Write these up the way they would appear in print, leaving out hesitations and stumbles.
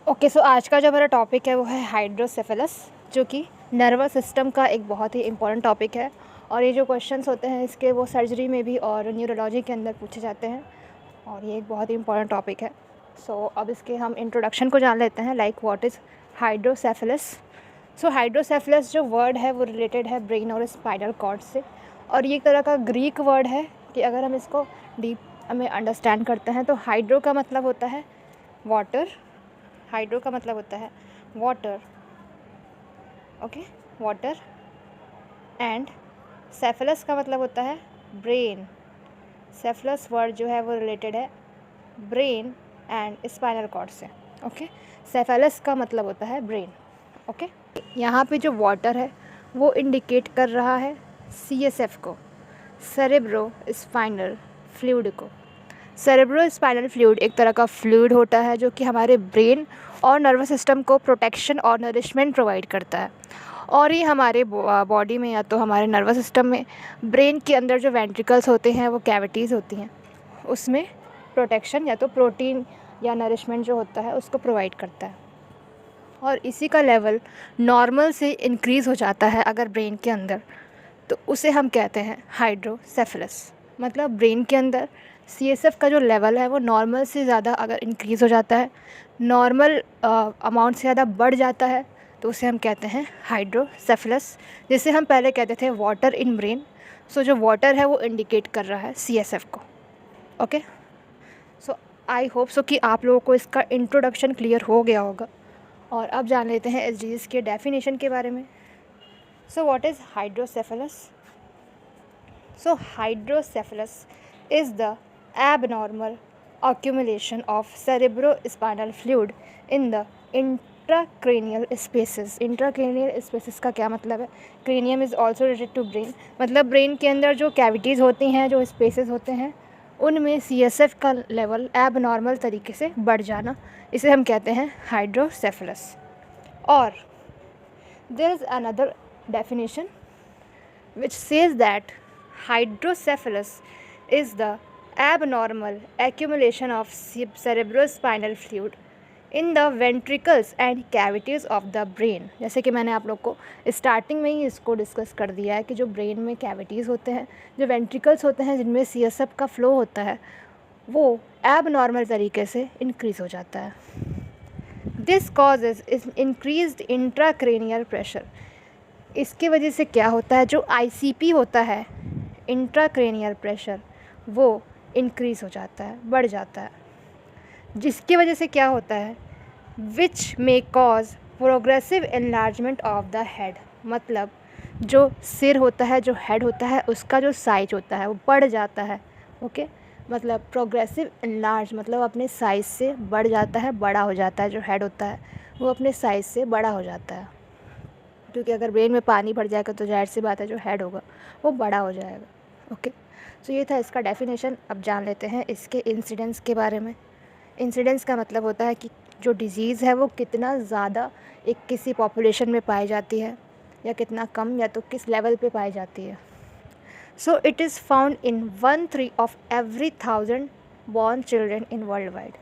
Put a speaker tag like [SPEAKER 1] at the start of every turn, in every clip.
[SPEAKER 1] Okay, सो आज का जो मेरा टॉपिक है वो है हाइड्रोसेफेलस, जो कि नर्वस सिस्टम का एक बहुत ही इम्पोर्टेंट टॉपिक है। और ये जो क्वेश्चंस होते हैं इसके वो सर्जरी में भी और न्यूरोलॉजी के अंदर पूछे जाते हैं, और ये एक बहुत ही इम्पोर्टेंट टॉपिक है। सो अब इसके हम इंट्रोडक्शन को जान लेते हैं, like what is hydrocephalus. So hydrocephalus जो वर्ड है वो रिलेटेड है ब्रेन और स्पाइनल कॉर्ड से, और ये एक तरह का ग्रीक वर्ड है कि अगर हम इसको डीप में अंडरस्टैंड करते हैं तो हाइड्रो का मतलब होता है वाटर, हाइड्रो का मतलब होता है वाटर, ओके, वाटर, एंड सेफेलस का मतलब होता है ब्रेन। सेफेलस वर्ड जो है वो रिलेटेड है ब्रेन एंड स्पाइनल कॉर्ड से, ओके। सेफेलस का मतलब होता है ब्रेन, ओके। यहाँ पे जो वाटर है वो इंडिकेट कर रहा है CSF को, सेरेब्रो स्पाइनल फ्लूइड को। सेरेब्रो स्पाइनल फ्लूइड एक तरह का फ्लूइड होता है जो कि हमारे ब्रेन और नर्वस सिस्टम को प्रोटेक्शन और नरिशमेंट प्रोवाइड करता है। और ये हमारे बॉडी में या तो हमारे नर्वस सिस्टम में ब्रेन के अंदर जो वेंट्रिकल्स होते हैं, वो कैविटीज़ होती हैं, उसमें प्रोटेक्शन या तो प्रोटीन या नरिशमेंट जो होता है उसको प्रोवाइड करता है। और इसी का लेवल नॉर्मल से इंक्रीज़ हो जाता है अगर ब्रेन के अंदर, तो उसे हम कहते हैं हाइड्रोसेफेलस। मतलब ब्रेन के अंदर CSF का जो लेवल है वो नॉर्मल से ज़्यादा अगर इंक्रीज़ हो जाता है, नॉर्मल अमाउंट से ज़्यादा बढ़ जाता है, तो उसे हम कहते हैं हाइड्रोसेफेलस। जैसे हम पहले कहते थे वाटर इन ब्रेन, सो जो वाटर है वो इंडिकेट कर रहा है CSF को, okay. So I hope so कि आप लोगों को इसका इंट्रोडक्शन क्लियर हो गया होगा। और अब जान लेते हैं इस डिजीज़ के डेफिनेशन के बारे में। So what is hydrocephalus? So hydrocephalus is the abnormal accumulation of cerebrospinal fluid in the intracranial spaces. Intracranial spaces का क्या मतलब है? Cranium is also related to brain, मतलब ब्रेन के अंदर जो कैविटीज़ होती हैं, जो स्पेसेस होते हैं, उनमें CSF का लेवल एबनॉर्मल तरीके से बढ़ जाना, इसे हम कहते हैं हाइड्रोसेफेलस। और there is another definition which says that hydrocephalus is the abnormal accumulation of cerebrospinal fluid in the ventricles and cavities of the brain। जैसे कि मैंने आप लोग को स्टार्टिंग में ही इसको डिस्कस कर दिया है कि जो ब्रेन में कैविटीज़ होते हैं, जो वेंट्रिकल्स होते हैं जिनमें CSF का फ्लो होता है, वो एबनॉर्मल तरीके से इंक्रीज़ हो जाता है। This causes increased intracranial pressure. इसकी वजह से क्या होता है, जो ICP होता है, इंट्राक्रेनियल प्रेशर, वो इंक्रीज़ हो जाता है, बढ़ जाता है, जिसकी वजह से क्या होता है, which may cause progressive enlargement of the head. मतलब जो सिर होता है, जो हेड होता है, उसका जो साइज होता है वो बढ़ जाता है, ओके। मतलब प्रोग्रेसिव एनलार्ज मतलब अपने साइज़ से बढ़ जाता है, बड़ा हो जाता है। जो हेड होता है वो अपने साइज़ से बड़ा हो जाता है, क्योंकि अगर ब्रेन में पानी भर जाएगा तो जाहिर सी बात है जो हेड होगा वो बड़ा हो जाएगा, ओके। सो ये था इसका डेफिनेशन। अब जान लेते हैं इसके इंसिडेंस के बारे में। इंसिडेंस का मतलब होता है कि जो डिज़ीज़ है वो कितना ज़्यादा एक किसी पॉपुलेशन में पाई जाती है, या कितना कम, या तो किस लेवल पे पाई जाती है। So it is found in 1/3 of every 1000 born children in world wide.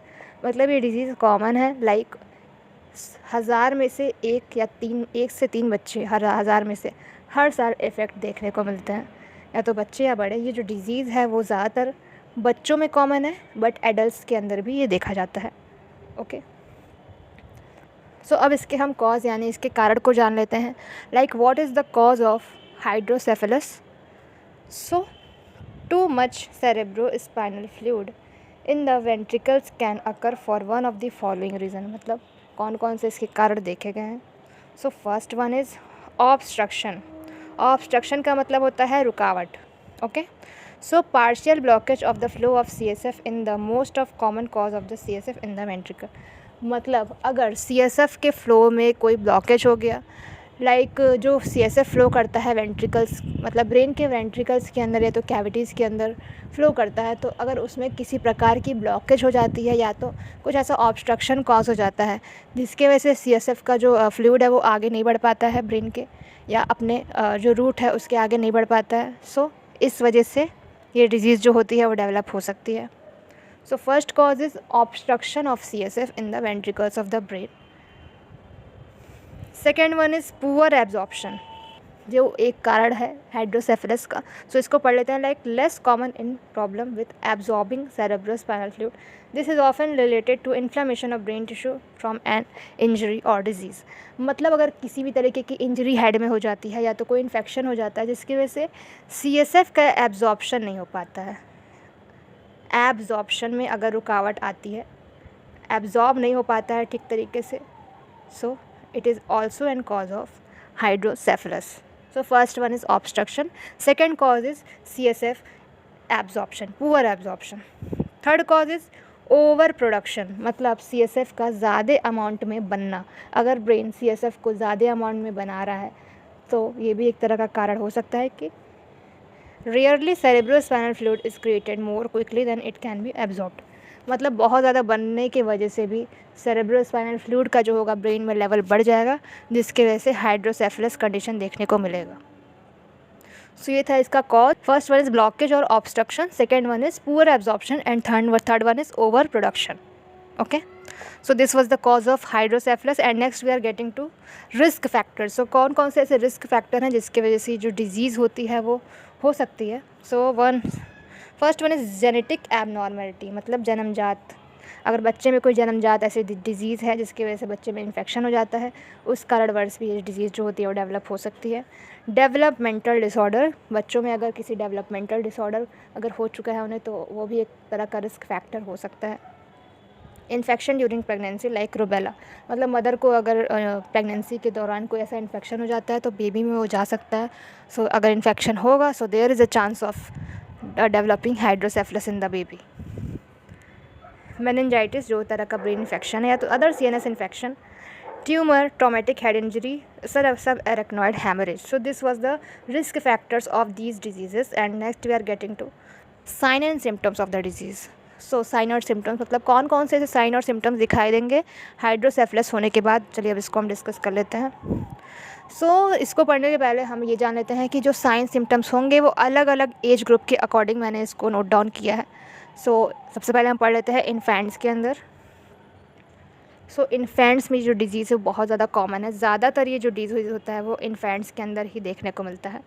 [SPEAKER 1] मतलब ये डिज़ीज़ कॉमन है, लाइक 1000 में से एक से तीन बच्चे हर 1000 में से हर साल इफ़ेक्ट देखने को मिलते हैं, या तो बच्चे या बड़े। ये जो डिज़ीज़ है वो ज़्यादातर बच्चों में कॉमन है, बट एडल्ट्स के अंदर भी ये देखा जाता है, ओके। सो अब इसके हम कॉज यानी इसके कारण को जान लेते हैं, like what is the cause of hydrocephalus? So too much cerebrospinal fluid in the ventricles can occur for one of the following reason। मतलब कौन कौन से इसके कारण देखे गए हैं। So first one is obstruction. Obstruction का मतलब होता है रुकावट, okay. So partial blockage of the flow of CSF in the most of common cause of the CSF in the ventricle. मतलब अगर CSF के फ्लो में कोई ब्लॉकेज हो गया, लाइक जो CSF फ्लो करता है वेंट्रिकल्स, मतलब ब्रेन के वेंट्रिकल्स के अंदर या तो कैविटीज़ के अंदर फ्लो करता है, तो अगर उसमें किसी प्रकार की ब्लॉकेज हो जाती है या तो कुछ ऐसा ऑब्स्ट्रक्शन कॉज हो जाता है जिसके वजह से CSF का जो फ्लूइड है वो आगे नहीं बढ़ पाता है ब्रेन के, या अपने जो रूट है उसके आगे नहीं बढ़ पाता है, सो इस वजह से ये डिज़ीज़ जो होती है वो डेवलप हो सकती है। So first cause is obstruction of CSF in the ventricles of the brain. Second one is poor absorption, जो एक कारण है हाइड्रोसेफेलस का. सो इसको पढ़ लेते हैं. Like less common in problem with absorbing cerebrospinal fluid. This is often related to inflammation of brain tissue from an injury और डिजीज़. मतलब अगर किसी भी तरीके की इंजरी हेड में हो जाती है या तो कोई इन्फेक्शन हो जाता है जिसकी वजह से CSF का एब्जॉर्प्शन नहीं हो पाता है. एब्जॉर्प्शन में अगर रुकावट आती है, एब्जॉर्ब नहीं हो पाता है ठीक तरीके से, सो it is also an cause of hydrocephalus. So first one is obstruction, second cause is CSF absorption, poor absorption. Third cause is overproduction, मतलब CSF का ज़्यादा अमाउंट में बनना. अगर ब्रेन CSF को ज़्यादा अमाउंट में बना रहा है तो ये भी एक तरह का कारण हो सकता है कि rarely cerebrospinal fluid is created more quickly than it can be absorbed. मतलब बहुत ज़्यादा बनने की वजह से भी सेरेब्रोस्पाइनल फ्लूइड का जो होगा ब्रेन में लेवल बढ़ जाएगा, जिसकी वजह से हाइड्रोसेफेलस कंडीशन देखने को मिलेगा. सो ये था इसका cause. First one is blockage और obstruction, second one is poor absorption and third one is over production. Okay, so this was the cause of hydrocephalus. And next we are getting to risk factors. So कौन कौन से ऐसे risk factor हैं जिसकी वजह से जो disease होती है वो हो सकती है. So first one is genetic abnormality, मतलब जन्मजात. अगर बच्चे में कोई जन्मजात ऐसी डिजीज़ है जिसकी वजह से बच्चे में इन्फेक्शन हो जाता है, उस कारणवश भी ये डिजीज़ जो होती है वो डेवलप हो सकती है. डेवलपमेंटल डिसऑर्डर, बच्चों में अगर किसी डेवलपमेंटल डिसऑर्डर अगर हो चुका है उन्हें तो वो भी एक तरह का रिस्क फैक्टर हो सकता है. Infection during pregnancy like rubella, मतलब मदर को अगर प्रेगनेंसी के दौरान कोई ऐसा इन्फेक्शन हो जाता है तो बेबी में वो जा सकता है. सो अगर इन्फेक्शन होगा so there is a chance of developing hydrocephalus in the baby. Meningitis, जो तरह का ब्रेन इन्फेक्शन है या तो other CNS infection. Tumour, traumatic head injury, subarachnoid haemorrhage. So this was the risk factors of these diseases. And next we are getting to sign and symptoms of the disease. So sign और symptoms, मतलब कौन कौन से sign और symptoms दिखाई देंगे hydrocephalus होने के बाद. चलिए अब इसको हम डिस्कस कर लेते हैं. सो इसको पढ़ने के पहले हम ये जान लेते हैं कि जो साइन सिम्टम्स होंगे वो अलग अलग एज ग्रुप के अकॉर्डिंग मैंने इसको नोट डाउन किया है. सो सबसे पहले हम पढ़ लेते हैं इन्फेंट्स के अंदर. सो इन्फेंट्स में जो डिजीज़ है वो बहुत ज़्यादा कॉमन है. ज़्यादातर ये जो डिजीज़ होता है वो इन्फेंट्स के अंदर ही देखने को मिलता है.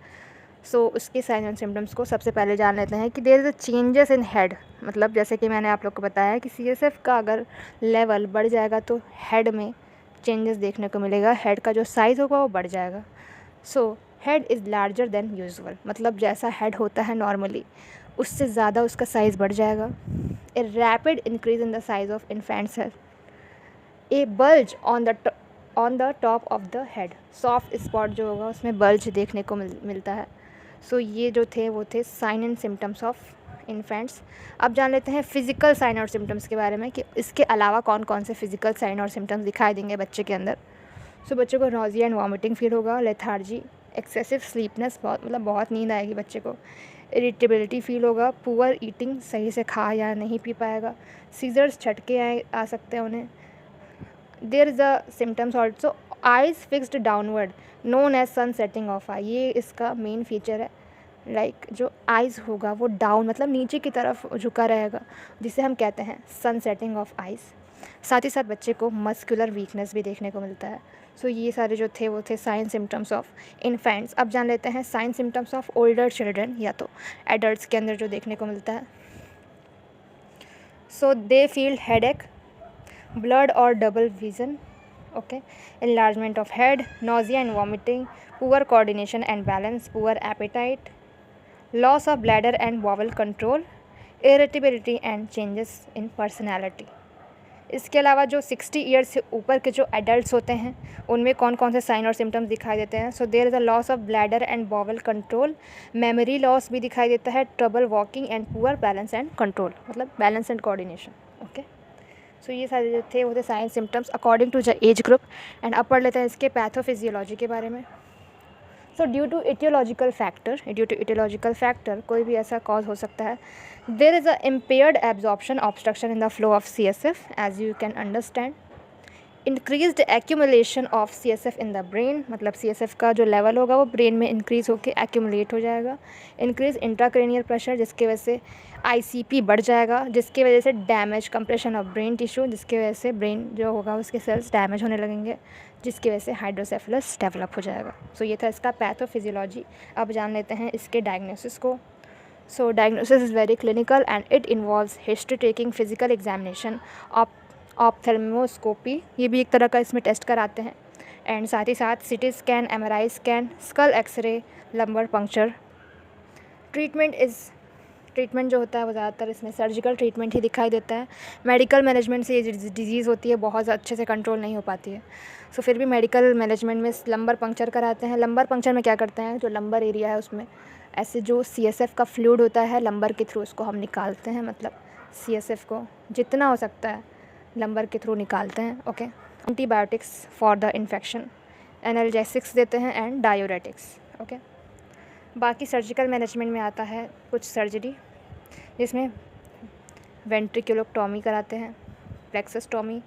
[SPEAKER 1] सो उसके साइन एंड सिम्टम्स को सबसे पहले जान लेते हैं कि there is a changes in head. मतलब जैसे कि मैंने आप लोग को बताया कि CSF का अगर लेवल बढ़ जाएगा तो हेड में चेंजेस देखने को मिलेगा. हेड का जो साइज़ होगा वो बढ़ जाएगा. So head is larger than usual, मतलब जैसा हेड होता है नॉर्मली उससे ज़्यादा उसका साइज़ बढ़ जाएगा. A rapid increase in the size of infants head. A bulge on the top of the head, soft spot जो होगा उसमें बल्ज देखने को मिलता है. सो ये जो थे वो थे sign and symptoms of infants. अब जान लेते हैं फिज़िकल साइन और सिम्टम्स के बारे में कि इसके अलावा कौन कौन से फिज़िकल साइन और सिम्टम्स दिखाई देंगे बच्चे के अंदर. सो बच्चे को नॉजिया एंड वॉमिटिंग फील होगा, लेथार्जी, एक्सेसिव स्लीपनेस, बहुत नींद आएगी बच्चे को, इरिटेबिलिटी फील होगा, पुअर ईटिंग, सही से खा या नहीं पी पाएगा, सीजर्स, झटके आ सकते हैं उन्हें. There is a symptoms also eyes fixed downward known as sun setting of eye. ये इसका मेन फीचर है. लाइक जो आइज़ होगा वो डाउन मतलब नीचे की तरफ झुका रहेगा, जिसे हम कहते हैं सन सेटिंग ऑफ आइज़. साथ ही साथ बच्चे को मस्कुलर वीकनेस भी देखने को मिलता है. सो ये सारे जो थे वो थे साइन सिम्टम्स ऑफ इन्फेंट्स. अब जान लेते हैं sign symptoms of older children या तो एडल्ट्स के अंदर जो देखने को मिलता है. सो दे फील हेडेक, ब्लड और double vision, okay, enlargement of head, nausea and vomiting, poor coordination and balance, poor appetite, loss of bladder and bowel control, irritability and changes in personality. इसके अलावा जो 60 ईयर्स से ऊपर के जो adults होते हैं उनमें कौन कौन से साइन और सिम्टम्स दिखाई देते हैं. So there is a loss of bladder and bowel control, memory loss भी दिखाई देता है, trouble walking and poor balance and control, मतलब balance and coordination. Okay, so ये सारे जो थे वो थे sign symptoms according to the age group. And अब पढ़ लेते हैं इसके पैथोफिजियोलॉजी के बारे में. So due to etiological factor कोई भी ऐसा कॉज हो सकता है. There is a impaired absorption obstruction in the flow of CSF as you can understand. Increased accumulation of CSF in the brain, मतलब CSF का जो लेवल होगा वो ब्रेन में इंक्रीज़ होकर एक्यूमुलेट हो जाएगा। इंक्रीज इंट्राक्रेनियल प्रेशर, जिसकी वजह से ICP बढ़ जाएगा, जिसकी वजह से damage compression of brain tissue, जिसकी वजह से ब्रेन जो होगा उसके सेल्स डैमेज होने लगेंगे, जिसकी वजह से हाइड्रोसेफलस डेवलप हो जाएगा। सो ये था इसका पैथोफिजियोलॉजी। अब जान लेते हैं इसके डायग्नोसिस को। So diagnosis is very clinical and it involves history taking, physical examination, ophthalmoscopy, ये भी एक तरह का इसमें टेस्ट कराते हैं, एंड साथ ही साथ CT scan, MRI scan, skull X-ray, lumbar puncture. Treatment जो होता है वो ज़्यादातर इसमें सर्जिकल ट्रीटमेंट ही दिखाई देता है। मेडिकल मैनेजमेंट से ये डिजीज़ होती है बहुत अच्छे से कंट्रोल नहीं हो पाती है। सो फिर भी मेडिकल मैनेजमेंट में लंबर पंक्चर कराते हैं। लंबर पंक्चर में क्या करते हैं, जो लंबर एरिया है उसमें ऐसे जो CSF का फ्लूइड होता है लंबर के थ्रू उसको हम निकालते हैं, मतलब CSF को जितना हो सकता है लंबर के थ्रू निकालते हैं। Okay. Antibiotics for the infection, analgesics देते हैं एंड डायूरेटिक्स। ओके। बाकी सर्जिकल मैनेजमेंट में आता है कुछ सर्जरी, जिसमें वेंट्रिकुलोटॉमी कराते हैं, plexostomy,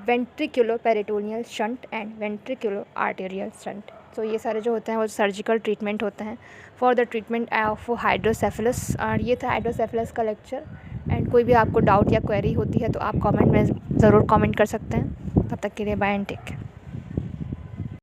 [SPEAKER 1] ventriculoperitoneal shunt and ventriculoarterial shunt. तो ये सारे जो होते हैं वो सर्जिकल ट्रीटमेंट होते हैं for the treatment of hydrocephalus. और ये था हाइड्रोसेफलस का लेक्चर। एंड कोई भी आपको डाउट या क्वेरी होती है तो आप कमेंट में ज़रूर कमेंट कर सकते हैं। तब तक के लिए बाय एंड टेक केयर।